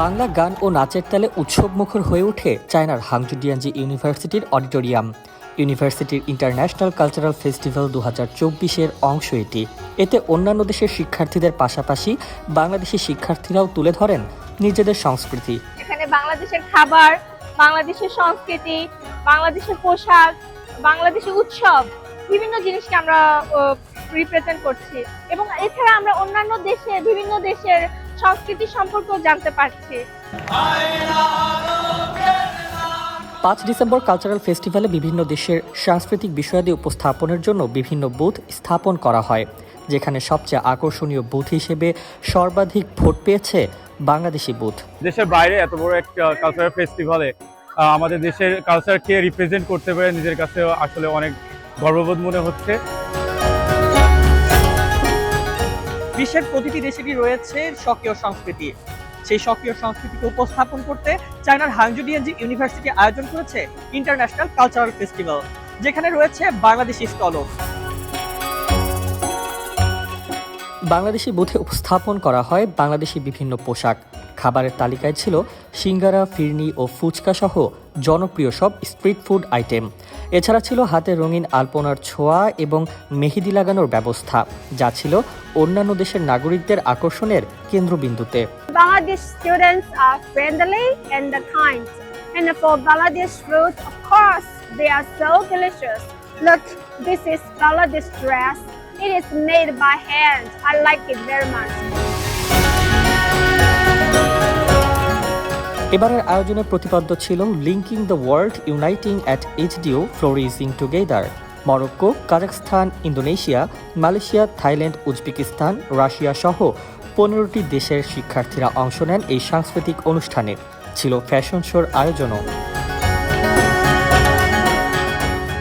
বাংলা গান ও নাচের তালে উৎসবমুখর হয়ে ওঠে চায়নার হাংজু ডিয়ানজি ইউনিভার্সিটির অডিটোরিয়াম। ইউনিভার্সিটির ইন্টারন্যাশনাল কালচারাল ফেস্টিভ্যাল 2024-এর অংশ এটি। এতে অন্যান্য দেশের শিক্ষার্থীদের পাশাপাশি বাংলাদেশি শিক্ষার্থীরাও তুলে ধরেন নিজেদের সংস্কৃতি। এখানে বাংলাদেশের খাবার, বাংলাদেশের সংস্কৃতি, বাংলাদেশের পোশাক, বাংলাদেশের উৎসব, বিভিন্ন জিনিসকে আমরা রিপ্রেজেন্ট করছি এবং এছাড়া আমরা অন্যান্য দেশে বিভিন্ন দেশের সংস্কৃতি সম্পর্কেও জানতে পারছি। 5 ডিসেম্বর কালচারাল ফেস্টিভ্যালে বিভিন্ন দেশের সাংস্কৃতিক বিষয়াদি উপস্থাপনের জন্য বিভিন্ন বুথ স্থাপন করা হয়, যেখানে সবচেয়ে আকর্ষণীয় বুথ হিসেবে সর্বাধিক ভোট পেয়েছে বাংলাদেশি বুথ। দেশের বাইরে এত বড় একটা কালচারাল ফেস্টিভ্যালে আমাদের দেশের কালচারকে রিপ্রেজেন্ট করতে পারে নিজের কাছে আসলে অনেক গর্ববোধ মনে হচ্ছে। বিশ্বের প্রতিটি দেশেরই রয়েছে স্বকীয় সংস্কৃতি। সেই স্বকীয় সংস্কৃতিকে উপস্থাপন করতে চায়নার হাংজু ডিয়ানজি ইউনিভার্সিটি আয়োজন করেছে ইন্টারন্যাশনাল কালচারাল ফেস্টিভ্যাল, যেখানে রয়েছে বাংলাদেশি স্টলও। বাংলাদেশি বুথে উপস্থাপন করা হয় বাংলাদেশি বিভিন্ন পোশাক। খাবারের তালিকায় ছিল সিঙ্গারা, ফিরনি ও ফুচকা সহ জনপ্রিয় সব স্ট্রিট ফুড আইটেম। এছাড়া ছিল হাতে রঙিন আলপনার ছোঁয়া এবং মেহেদি লাগানোর ব্যবস্থা, যা ছিল অন্যান্য দেশের নাগরিকদের আকর্ষণের কেন্দ্রবিন্দুতে। Bangladesh students are friendly and kind, and for Bangladesh food, of course, they are so delicious. Look, this is Bangladesh dress. It is made by hand. I like it very much. এবারের আয়োজনের প্রতিপাদ্য ছিল linking the world, uniting at HDO, flourishing together. Morocco, Kazakhstan, Indonesia, Malaysia, Thailand, Uzbekistan, Russia সহ 15টি দেশের শিক্ষার্থীরা অংশ নেন এই সাংস্কৃতিক অনুষ্ঠানে। ছিল ফ্যাশন শোর আয়োজনও।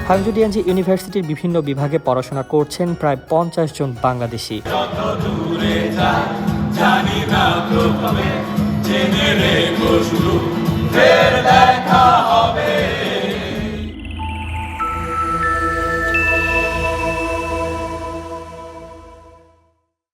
হাংজু ডিয়ানজি ইউনিভার্সিটির বিভিন্ন বিভাগে পড়াশোনা করছেন প্রায় 50 জন বাংলাদেশি। জানি না তো কবে জেনে রেখো শুধু